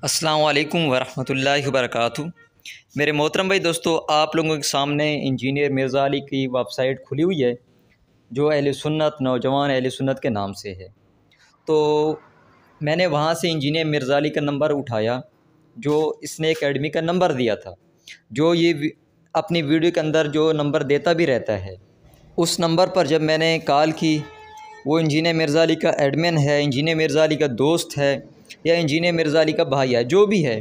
अस्सलाम वालेकुम वरहमतुल्लाहि वबरकातुहू। मेरे मोहतरम भाई दोस्तों, आप लोगों के सामने इंजीनियर मिर्ज़ा अली की वेबसाइट खुली हुई है जो अहले सुन्नत नौजवान अहले सुन्नत के नाम से है। तो मैंने वहाँ से इंजीनियर मिर्ज़ा अली का नंबर उठाया जो इसने एकेडमी का नंबर दिया था, जो ये अपनी वीडियो के अंदर जो नंबर देता भी रहता है। उस नंबर पर जब मैंने कॉल की, वो इंजीनियर मिर्ज़ा अली का एडमिन है, इंजीनियर मिर्ज़ा अली का दोस्त है या इंजीनियर मिर्ज़ा अली का भाई है, जो भी है,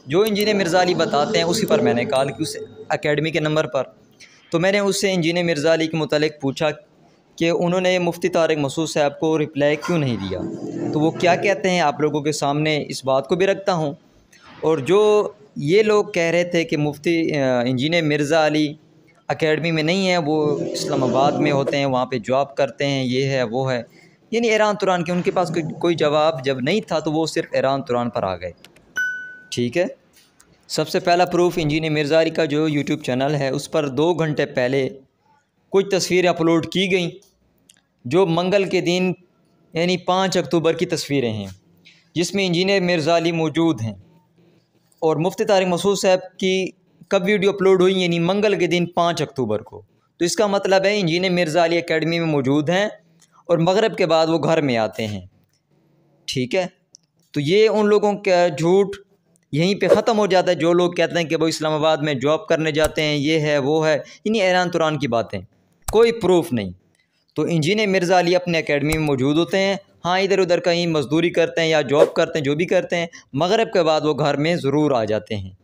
जो इंजीनियर मिर्ज़ा अली बताते हैं उसी पर मैंने कॉल की, उस एकेडमी के नंबर पर। तो मैंने उससे इंजीनियर मिर्ज़ा अली के मुतालिक पूछा कि उन्होंने मुफ्ती तारिक मसूद साहब को रिप्लाई क्यों नहीं दिया। तो वो क्या कहते हैं आप लोगों के सामने इस बात को भी रखता हूँ। और जो ये लोग कह रहे थे कि मुफ्ती इंजीनियर मिर्ज़ा अली एकेडमी में नहीं है, वो इस्लामाबाद में होते हैं, वहाँ पे जॉब करते हैं, ये है वो है, यानी ईरान तुरान के उनके पास कोई जवाब जब नहीं था तो वो सिर्फ ईरान तुरान पर आ गए। ठीक है, सबसे पहला प्रूफ इंजीनियर मिर्ज़ा अली का जो यूट्यूब चैनल है उस पर 2 घंटे पहले कुछ तस्वीरें अपलोड की गई जो मंगल के दिन यानी 5 अक्टूबर की तस्वीरें हैं, जिसमें इंजीनियर मिर्ज़ा अली मौजूद हैं। और मुफ्ती तारिक मसूद साहब की कब वीडियो अपलोड हुई, यानी मंगल के दिन 5 अक्टूबर को। तो इसका मतलब है इंजीनियर मिर्ज़ा अली एकेडमी में मौजूद हैं और मगरिब के बाद वो घर में आते हैं। ठीक है, तो ये उन लोगों का झूठ यहीं पे ख़त्म हो जाता है। जो लोग कहते हैं कि वो इस्लामाबाद में जॉब करने जाते हैं, ये है वो है, यानी ईरान तुरान की बातें, कोई प्रूफ नहीं। तो इंजीनियर मिर्ज़ा अली अपने एकेडमी में मौजूद होते हैं। हाँ, इधर उधर कहीं मजदूरी करते हैं या जॉब करते हैं, जो भी करते हैं, मगरिब के बाद वो घर में ज़रूर आ जाते हैं।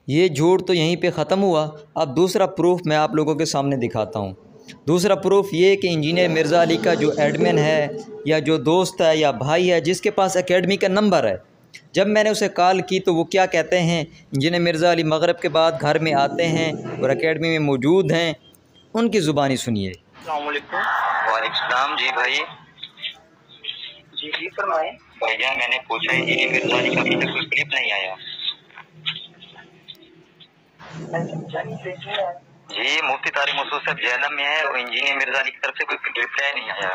ये झूठ तो यहीं पे ख़त्म हुआ। अब दूसरा प्रूफ मैं आप लोगों के सामने दिखाता हूँ। दूसरा प्रूफ ये कि इंजीनियर मिर्ज़ा अली का जो एडमिन है या जो दोस्त है या भाई है जिसके पास एकेडमी का नंबर है, जब मैंने उसे कॉल की तो वो क्या कहते हैं, इंजीनियर मिर्ज़ा अली मगरिब के बाद घर में आते हैं और एकेडमी में मौजूद हैं। उनकी ज़ुबानी सुनिए। वालेकुम सलाम जी भाई। जी फरमाएं। भैया मैंने पूछा इंजीनियर मिर्ज़ा अली का अभी तक कोई क्लिप नहीं आया। जी मुफ्ती तारिक मसूद साहब जेलम में है और इंजीनियर मिर्ज़ा अली की तरफ से कोई रिप्लाई नहीं आया।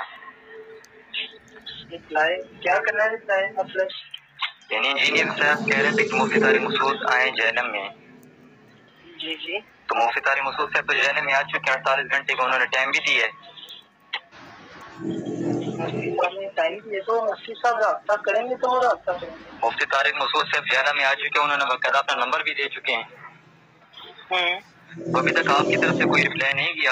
रिप्लाई क्या करना है? रिप्लाई मतलब यानी इंजीनियर साहब कह रहे थे कि मुफ्ती तारिक मसूद आए जेलम में। जी तो मुफ्ती तारिक मसूद साहब तो जेलम में आ चुके हैं, 48 घंटे का उन्होंने टाइम भी दिया है। टाइम दिए तो मुफ्ती साहब रास्ता करेंगे तो वो रास्ता करेंगे। मुफ्ती तारिक मसूद साहब जेलम में आ चुके हैं, उन्होंने बकायदा अपना नंबर भी दे चुके हैं। तो अभी तक आपकी तरफ से कोई रिप्लाई नहीं किया।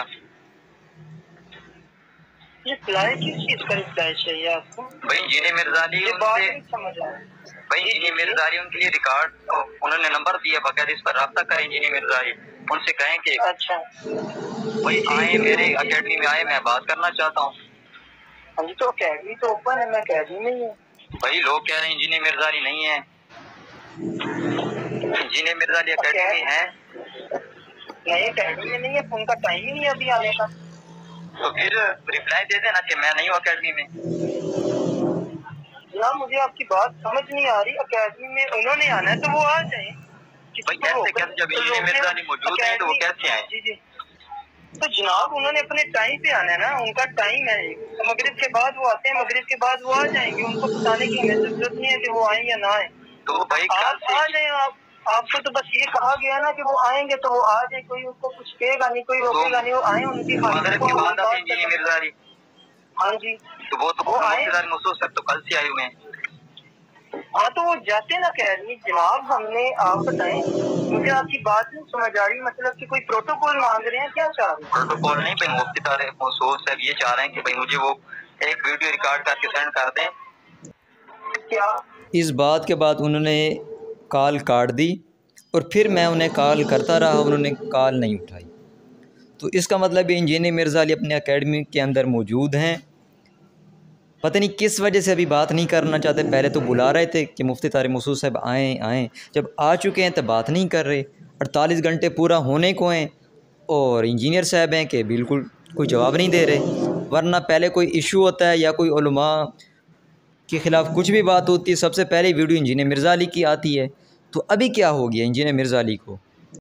रिप्लाई किस चीज का रिप्लाई चाहिए आपको? भाई इंजीनियर मिर्ज़ा अली भाई इंजीनियर मिर्ज़ा अली उनके लिए रिकॉर्ड उन्होंने नंबर दिया, बकायदा इस पर रब्ता करें इंजीनियर मिर्ज़ा अली, उनसे कहें कि अच्छा भाई आए मेरे एकेडमी में आए, मैं बात करना चाहता हूँ। हाँ जी, तो एकेडमी तो ओपन है, मैं एकेडमी में ही हूँ। भाई लोग कह रहे हैं इंजीनियर मिर्ज़ा अली नहीं है। इंजीनियर मिर्ज़ा अली एकेडमी है नहीं, एकेडमी में नहीं है, उनका टाइम ही नहीं है अभी आने का। तो फिर रिप्लाई दे देना कि मैं नहीं हूँ एकेडमी में। जनाब मुझे आपकी बात समझ नहीं आ रही, एकेडमी में उन्होंने आना है तो वो आ जाए। भाई कैसे कैसे जब इंजीनियर मिर्ज़ा अली मौजूद है तो वो कैसे आए? जी तो जनाब उन्होंने अपने टाइम पे आना है ना, उनका टाइम है। तो मगरिब के बाद वो आते हैं, मगरिब के बाद वो आ जाएंगे, उनको बताने की हमें जरूरत नहीं है कि वो आए या ना आए। तो भाई आप आ जाए, आपको तो बस ये कहा गया ना कि वो आएंगे तो वो आ जाए, कोई उसको कुछ कहेगा नहीं, कोई रोकेगा नहीं, वो आए उनकी मिर्ज़ा अली। हाँ जी, तो वो आए मसूद साहब तो कल से आए हुए हैं। हाँ तो वो जाते ना अकेडमी। जनाब हमने आप बताएं, मुझे आपकी बात नहीं समझ आ रही, मतलब कि कोई प्रोटोकॉल मांग रहे हैं, क्या चाह रहे हैं? प्रोटोकॉल नहीं भाई, मुफ्ती तारिक मसूद साहब ये चाह रहे हैं कि भाई मुझे वो एक वीडियो रिकॉर्ड करके सेंड कर दें। क्या इस बात के बाद उन्होंने कॉल काट दी और फिर मैं उन्हें कॉल करता रहा, उन्होंने कॉल नहीं उठाई। तो इसका मतलब इंजीनियर मिर्ज़ा अली अपने एकेडमी के अंदर मौजूद हैं। पता नहीं किस वजह से अभी बात नहीं करना चाहते। पहले तो बुला रहे थे कि मुफ्ती तारिक मसूद साहब आएँ, जब आ चुके हैं तो बात नहीं कर रहे। 48 घंटे पूरा होने को हैं और इंजीनियर साहब हैं कि बिल्कुल कोई जवाब नहीं दे रहे। वरना पहले कोई इशू होता है या कोई उलमा के ख़िलाफ़ कुछ भी बात होती है, सबसे पहले वीडियो इंजीनियर मिर्ज़ा अली की आती है। तो अभी क्या हो गया इंजीनियर मिर्ज़ा अली को?